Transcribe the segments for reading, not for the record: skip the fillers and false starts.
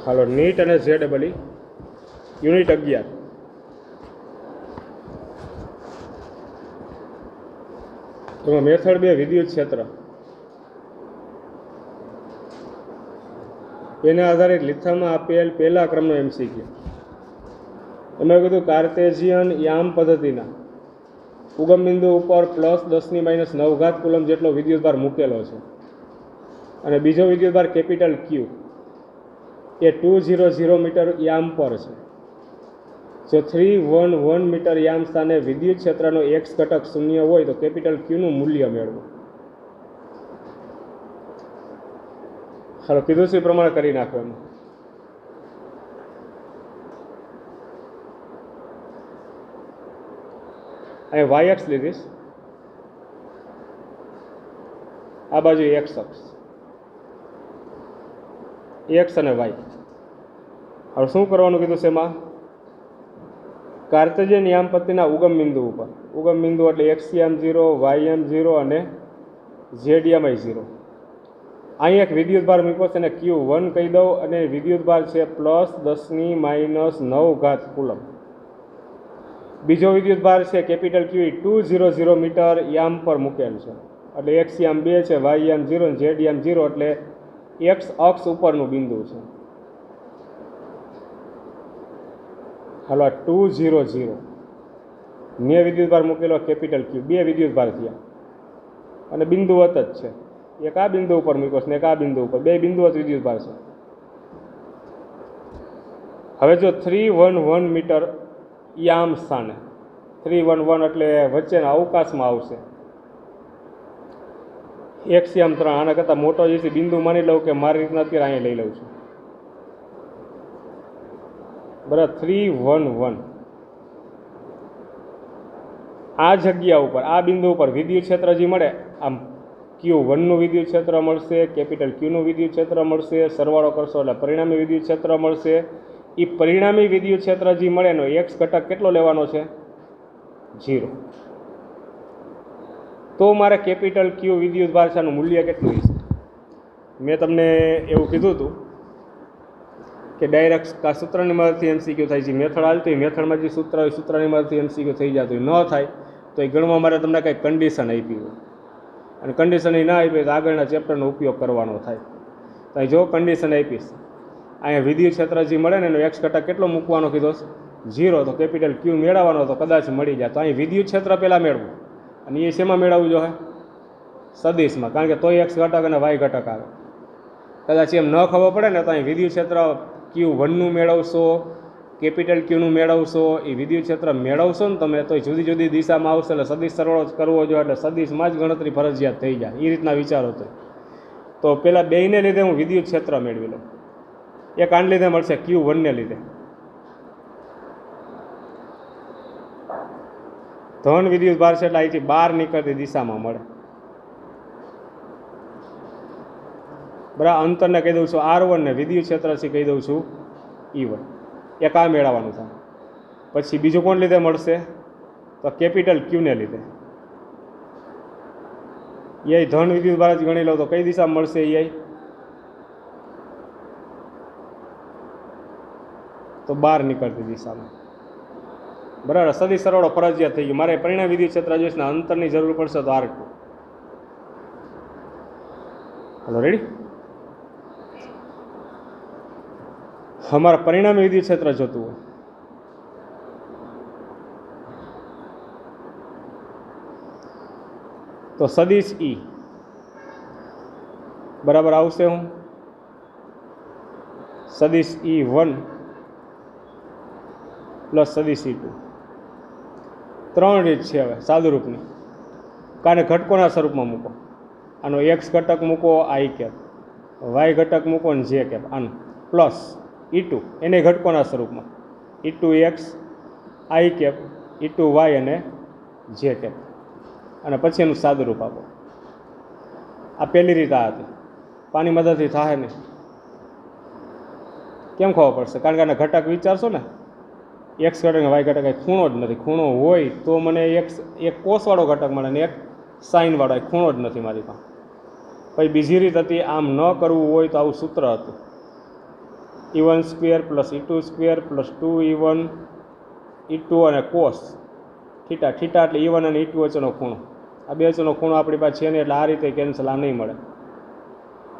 હાલો NEET અને JEE unit 11 એમાં method 2 વિદ્યુત ક્ષેત્ર એને આધારિત લીથામાં આપેલ પહેલા ક્રમનો MCQ એમાં કીધું કાર્ટેશિયન યામ પદ્ધતિના ઉગમ બિંદુ ઉપર +10⁻⁹ કુલમ જેટલો વિદ્યુતભાર મૂકેલો છે અને બીજો વિદ્યુતભાર કેપિટલ Q એ 200 મીટર યામ પર છે। જો 311 મીટર યામ સ્થાને વિદ્યુત ક્ષેત્રનો x ઘટક 0 હોય તો કેપિટલ Q નું મૂલ્ય મેળવો। હાલો કીધું છે પ્રમાણે કરી નાખો એમ। અહીં y અક્ષ લીધીશ, આ બાજુ x અક્ષ, x અને y। હવે શું કરવાનું કીધું છે એમાં? કાર્ટેશિયન યામ પદ્ધતિના ઉગમ બિંદુ ઉપર, ઉગમ બિંદુ એટલે x યામ 0, y યામ 0 અને z યામ 0। અહીં એક વિદ્યુતભાર મૂક્યો છે અને Q1 કહી દઉં અને વિદ્યુતભાર છે +10⁻⁹ કુલમ। બીજો વિદ્યુતભાર છે કેપિટલ Q 200 મીટર યામ પર મૂકેલ છે એટલે x યામ 2 છે, y યામ 0 અને z યામ 0 એટલે x અક્ષ ઉપરનું બિંદુ છે। હાલો 200 મેં વિદ્યુતભાર મૂકેલો કેપિટલ Q, 2 વિદ્યુતભાર થયા અને બિંદુવત જ છે, એક આ બિંદુ ઉપર મૂક્યો છે ને એક આ બિંદુ ઉપર, 2 બિંદુવત વિદ્યુતભાર છે। હવે જો 311 મીટર યામ સ્થાને, 311 એટલે વચ્ચેના અવકાશમાં આવશે, x યામ 3, આના કરતાં મોટો જે છે બિંદુ માની લઉં કે મારી રીતના અત્યારે અહીંયા લઈ લઉં છું, બરાબર। 311 આ જગ્યા ઉપર, આ બિંદુ ઉપર વિદ્યુત ક્ષેત્ર જે મળે, આમ Q1 નું વિદ્યુત ક્ષેત્ર મળશે, કેપિટલ Q નું વિદ્યુત ક્ષેત્ર મળશે, સરવાળો કરશો એટલે પરિણામી વિદ્યુત ક્ષેત્ર મળશે। એ પરિણામી વિદ્યુત ક્ષેત્ર જે મળે એનો x ઘટક કેટલો લેવાનો છે? 0। તો મારે કેપિટલ Q વિદ્યુતભાર છે, આનું મૂલ્ય કેટલું હશે? મેં તમને એવું કીધું હતું કે ડાયરેક્ટ સૂત્રની મદદથી MCQ થાય છે, મેથડ હાલતી હોય, મેથડમાં જે સૂત્ર હોય સૂત્રની મદદથી MCQ થઈ જતું હોય, ન થાય તો એ ગણવા મારે તમને કંઈક કન્ડિશન આપી હોય અને કન્ડિશન એ ના આપી તો આગળના ચેપ્ટરનો ઉપયોગ કરવાનો થાય। તો અહીં જો કન્ડિશન આપીશ, અહીંયા વિદ્યુત ક્ષેત્ર જે મળે ને એનો x ઘટક કેટલો મૂકવાનો કીધો? 0। તો કેપિટલ Q મેળવવાનો તો કદાચ મળી જાય। તો અહીં વિદ્યુત ક્ષેત્ર પહેલાં મેળવું અને એ શેમાં મેળવવું જોઈએ? સદિશમાં, કારણ કે તોય x ઘટક અને y ઘટક આવે। કદાચ એમ ન ખબર પડે ને તો અહીં વિદ્યુત ક્ષેત્ર Q1 નું મેળવશો, કેપિટલ Q નું મેળવશો, એ વિદ્યુત ક્ષેત્ર મેળવશો ને તમે તો જુદી જુદી દિશામાં આવશે એટલે સદિશ સરવાળો કરવો જોઈએ, એટલે સદિશમાં જ ગણતરી ફરજિયાત થઈ જાય, એ રીતના વિચારો તો પહેલાં બેયને લીધે હું વિદ્યુત ક્ષેત્ર મેળવી લઉં। એક આને લીધે મળશે Q1 ને લીધે, ધન વિદ્યુતભાર છે એટલે અહીંથી બહાર નીકળતી દિશામાં મળે, બરાબર। અંતરને કહી દઉં છું R1 ને વિદ્યુત ક્ષેત્રથી કહી દઉં છું E1। એક આ મેળવવાનું થાય। પછી બીજું કોણ લીધે મળશે? તો કેપિટલ Q ને લીધે, એ ધન વિદ્યુતભાર જ ગણી લઉં તો કઈ દિશામાં મળશે? એ તો બહાર નીકળતી દિશામાં, બરાબર। સદિશ સરવાળો ફરજિયાત થઈ ગયો, મારે પરિણામ વિદ્યુત ક્ષેત્ર જોઈશે ને અંતરની જરૂર પડશે તો R2। હાલો રેડી? અમારા પરિણામી વિદ્યુત ક્ષેત્ર જોતું હોય તો સદિશ E બરાબર આવશે હું સદિશ E1 પ્લસ સદિશ E2। 3 રીત છે હવે સાદુરૂપની, કાને ઘટકોના સ્વરૂપમાં મૂકો, આનો x ઘટક મૂકો I કેપ, y ઘટક મૂકો ને j કેપ, આનું પ્લસ E2 એને ઘટકોના સ્વરૂપમાં E2x I કેપ, E2y અને j કેપ, અને પછી એનું સાદુરૂપ આપો। આ પહેલી રીત આ હતી, પાની મદદથી થાય ને કેમ ખબર પડશે? કારણ કે આના ઘટક વિચારશો ને, x ઘટક અને y ઘટક એ ખૂણો જ નથી, ખૂણો હોય તો મને એક કોસવાળો ઘટક મળે ને એક સાઇનવાળો, એ ખૂણો જ નથી મારી પાસે। પછી બીજી રીત હતી, આમ ન કરવું હોય તો આવું સૂત્ર હતું, E1 square plus E2 square plus 2E1 E2 અને કોસ થીટા. થીટા એટલે E1 અને E2 વચ્ચેનો ખૂણો. આ બે વચ્ચેનો ખૂણો આપણી પાસે છે ને, એટલે આ રીતે કેન્સલ, આ નહીં મળે.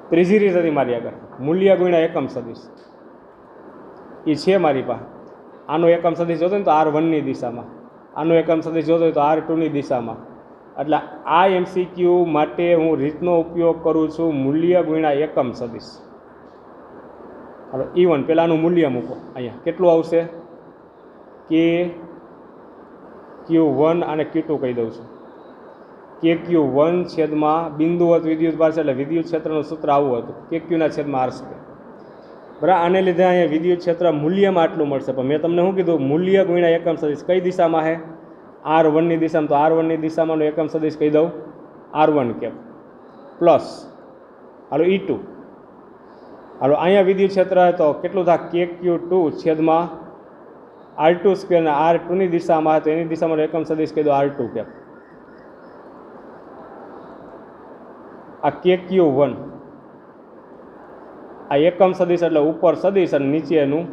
ત્રીજી રીત હતી મારી આગળ, મૂલ્ય ગુણ્યા એકમ સદિશ. એ છે મારી પાસે. આનો એકમ સદિશ જોતો ને તો R1ની દિશામાં, આનો એકમ સદિશ જોતો હોય તો R2ની દિશામાં. એટલે આ MCQ માટે હું રીતનો ઉપયોગ કરું છું મૂલ્ય ગુણ્યા એકમ સદિશ. હવે E1 પહેલાંનું મૂલ્ય મૂકો અહીંયા, કેટલું આવશે? કે Q1 અને Q2 કહી દઉં છું. કે Q1 છેદમાં બિંદુવત વિદ્યુતભાર છે, એટલે વિદ્યુત ક્ષેત્રનું સૂત્ર આવું હતું, કે Qના છેદમાં R સ્ક્વેર. બરાબર. આને લીધે અહીંયા વિદ્યુત ક્ષેત્ર મૂલ્યમાં આટલું મળશે. પણ મેં તમને શું કીધું? મૂલ્ય ગુણ્યા એકમ સદિશ કઈ દિશામાં છે? R1ની દિશામાં. તો R1ની દિશામાંનો એકમ સદિશ કહી દઉં R1 કેપ પ્લસ હાલો E2. હાલો અહીંયા વિદ્યુત ક્ષેત્ર તો કેટલું થાય? કે Q2 છેદમાં R2 સ્ક્વેર, ને R2ની દિશામાં તો એની દિશામાં એકમ સદિશ કહી દો R2 કેપ. આ કે Q1 આ એકમ સદિશ એટલે ઉપર સદિશ અને નીચે એનું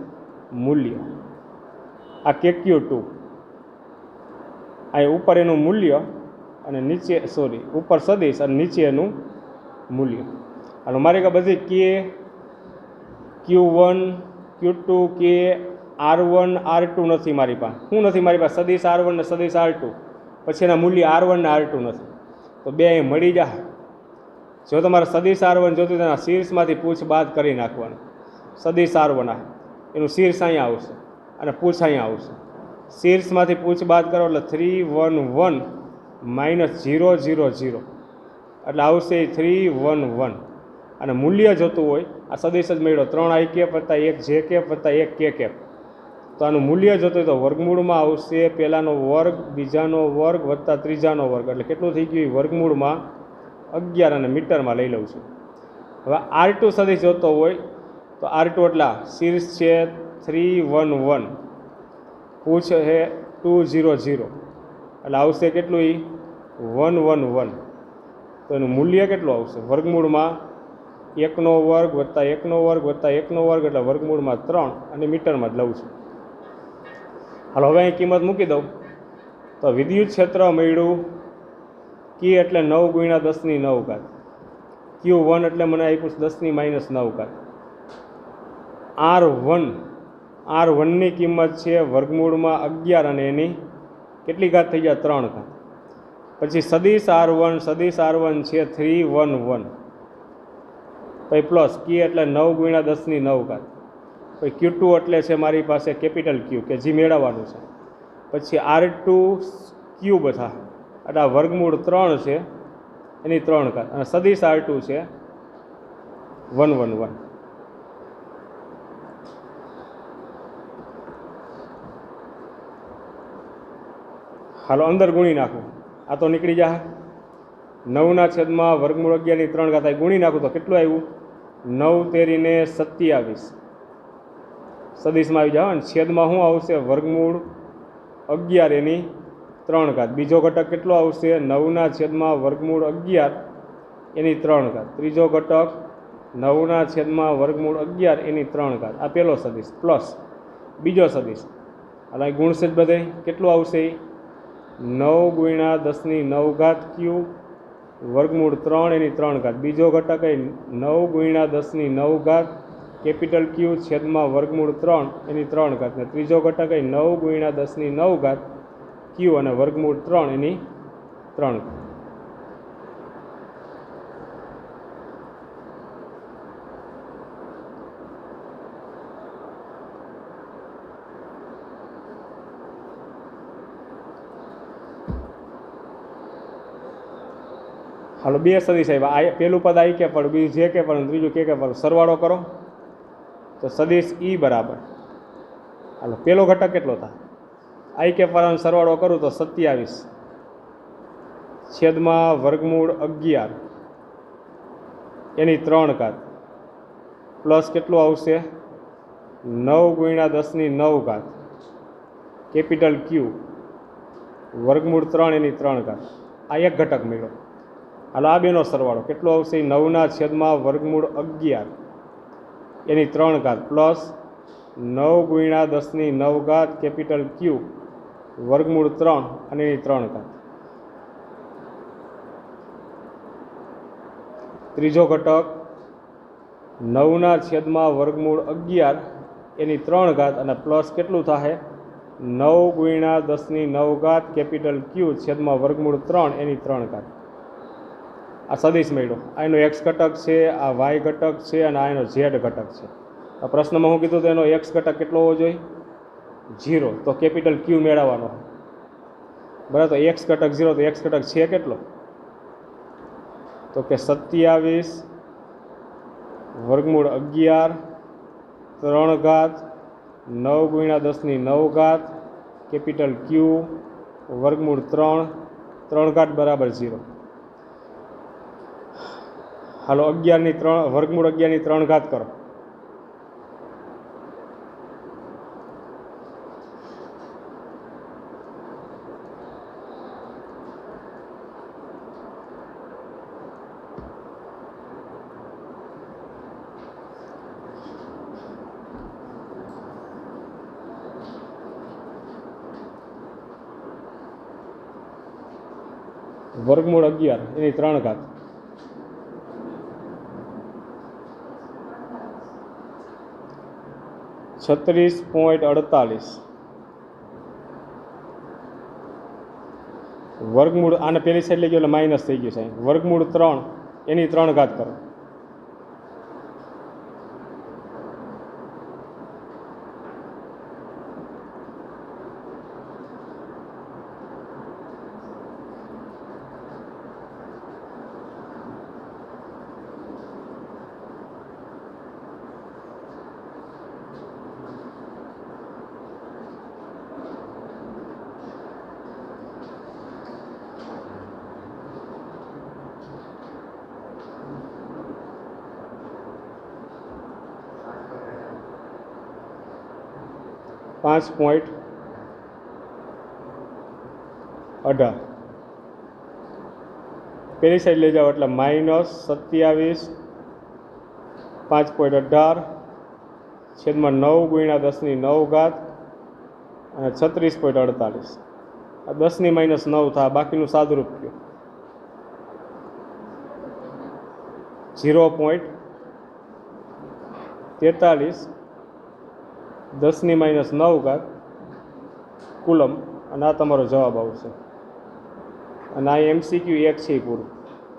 મૂલ્ય. આ કે Q2 આ ઉપર એનું મૂલ્ય અને નીચે ઉપર સદિશ અને નીચે એનું મૂલ્ય. અને મારી કે બધી કે Q1 Q2 કે R1 R2 નથી મારી પાસે. શું નથી મારી પાસે? સદિશ R1 ને સદિશ R2, પછી એના મૂલ્ય R1 ને R2 નથી. તો બે અહીં મળી જાય. જો તમારે સદિશ R1 જોતું તેના શીર્ષમાંથી પૂછ બાદ કરી નાખવાનું. સદિશ R1 આ એનું શીર્ષ અહીંયા આવશે અને પૂછ અહીંયા આવશે. શીર્ષમાંથી પૂછ બાદ કરો એટલે 311 માઇનસ 000 એટલે આવશે 311. અને મૂલ્ય જોતું હોય, આ સદિશ જ મળ્યો 3i કેપ વત્તા 1 જે કેપ વત્તા 1 કે કેપ. તો આનું મૂલ્ય જોતું હોય તો વર્ગમૂળમાં આવશે પહેલાંનો વર્ગ, બીજાનો વર્ગ વત્તા ત્રીજાનો વર્ગ. એટલે કેટલું થઈ ગયું? વર્ગમૂળમાં 11 અને મીટરમાં લઈ લઉં છું. હવે R2 સદિશ જોતો હોય તો R2 એટલા શીર્ષ છે 311, પૂછ છે 200, એટલે આવશે કેટલું? 111. તો એનું મૂલ્ય કેટલું આવશે? વર્ગમૂળમાં 1નો વર્ગ વત્તા 1નો વર્ગ વત્તા 1નો વર્ગ, એટલે વર્ગમૂળમાં 3 અને મીટરમાં જ લઉં છું. હાલો હવે અહીં કિંમત મૂકી દઉં તો વિદ્યુત ક્ષેત્ર મળ્યું કે એટલે 9 ગુણ્યા 10ની 9 ઘાત. Q1 એટલે મને આપ્યું 10ની માઇનસ 9 ઘાત. R1ની કિંમત છે વર્ગમૂળમાં 11 અને એની કેટલી ઘાત થઈ જાય? 3 ઘાત. પછી સદિશ R1 છે 311, પછી પ્લસ કે એટલે 9 ગુણ્યા 10ની 9 ઘાત. પછી Q2 એટલે છે મારી પાસે કેપિટલ Q કે જે મેળવવાનું છે. પછી R2 ક્યુબ હતા એટલે આ વર્ગમૂળ 3 છે એની 3 ઘાત, અને સદિશ R2 છે 111. હાલો અંદર ગુણી નાખું, આ તો નીકળી જાય. 9ના છેદમાં વર્ગમૂળ 11ની 3 ઘાત આ ગુણી નાખું તો કેટલું આવ્યું? 9 તેરીને 27 સદિશમાં આવી જાવ. અને છેદમાં શું આવશે? વર્ગમૂળ 11 એની 3 ઘાત. બીજો ઘટક કેટલો આવશે? 9ના છેદમાં વર્ગમૂળ 11 એની 3 ઘાત. ત્રીજો ઘટક 9ના છેદમાં વર્ગમૂળ 11 એની 3 ઘાત. આ પહેલો સદિશ પ્લસ બીજો સદિશ. એટલે ગુણશે જ બધે કેટલું આવશે? 9 ગુણ્યા 10ની 9 ઘાત ક્યુબ વર્ગમૂળ 3 એની 3 ઘાત. બીજો ઘટક એ 9 ગુણ્યા 10ની 9 ઘાત કેપિટલ ક્યુ છેદમાં વર્ગમૂળ 3 એની 3 ઘાત. ને ત્રીજો ઘટક એ 9 ગુણ્યા 10ની 9 ઘાત ક્યુ અને વર્ગમૂળ 3 એની 3 ઘાત. હાલો બે સદિશ આવ્યા. પહેલું પદ આઈ કે પણ, બીજું જે કે પણ, ત્રીજું કે પણ. સરવાળો કરો તો સદિશ E બરાબર, હાલો પહેલો ઘટક કેટલો થાય? આઈ કે પણ સરવાળો કરું તો 27 છેદમાં વર્ગમૂળ 11 એની 3 ઘાત પ્લસ કેટલું આવશે? 9 ગુણ્યા 10ની 9 ઘાત કેપિટલ ક્યુ વર્ગમૂળ 3 એની 3 ઘાત. આ એક ઘટક મળ્યો. હાલો આ બેનો સરવાળો કેટલો આવશે? 9ના છેદમાં વર્ગમૂળ 11 એની 3 ઘાત પ્લસ 9 ગુણ્યા 10ની 9 ઘાત કેપિટલ ક્યુ વર્ગમૂળ 3 અને એની 3 ઘાત. ત્રીજો ઘટક 9ના છેદમાં વર્ગમૂળ 11 એની 3 ઘાત અને પ્લસ કેટલું થાય 9 ગુણ્યા 10ની 9 ઘાત કેપિટલ ક્યુ છેદમાં વર્ગમૂળ 3 એની 3 ઘાત. આ સદિશ મળ્યો. આ એનો એક્સ ઘટક છે, આ વાય ઘટક છે અને આ એનો ઝેડ ઘટક છે. આ પ્રશ્નમાં હું કીધું તો એનો એક્સ ઘટક કેટલો હોવો જોઈએ 0, તો કેપિટલ ક્યુ મેળવવાનો બરાબર. તો એક્સ ઘટક 0, તો એક્સ ઘટક છે કેટલો તો કે 27 વર્ગમૂળ 11 3 ઘાત 9 ગુણ્યા 10ની 9 ઘાત કેપિટલ ક્યુ વર્ગમૂળ 3 ઘાત બરાબર 0. હાલો 11ની 3 વર્ગમૂળ 11ની 3 ઘાત કરો. વર્ગમૂળ 11 એની 3 ઘાત 36.48 વર્ગમૂળ આને પેલી સાઈડ લઈ ગયો એટલે માઇનસ થઈ ગયું સાહેબ. વર્ગમૂળ 3 એની 3 ઘાત કરો. .18 પેલી સાઈડ લઈ જાઓ એટલે -27 5.18 છેદમાં 9 ગુણ્યા 10ની 9 ઘાત અને 36.48. આ 10ની -9 થાય, બાકીનું સાદુરૂપ થયું 0.43 10ની -9 ઘાત કુલમ. અને આ તમારો જવાબ આવશે. અને આ MCQ 1 છે પૂરું.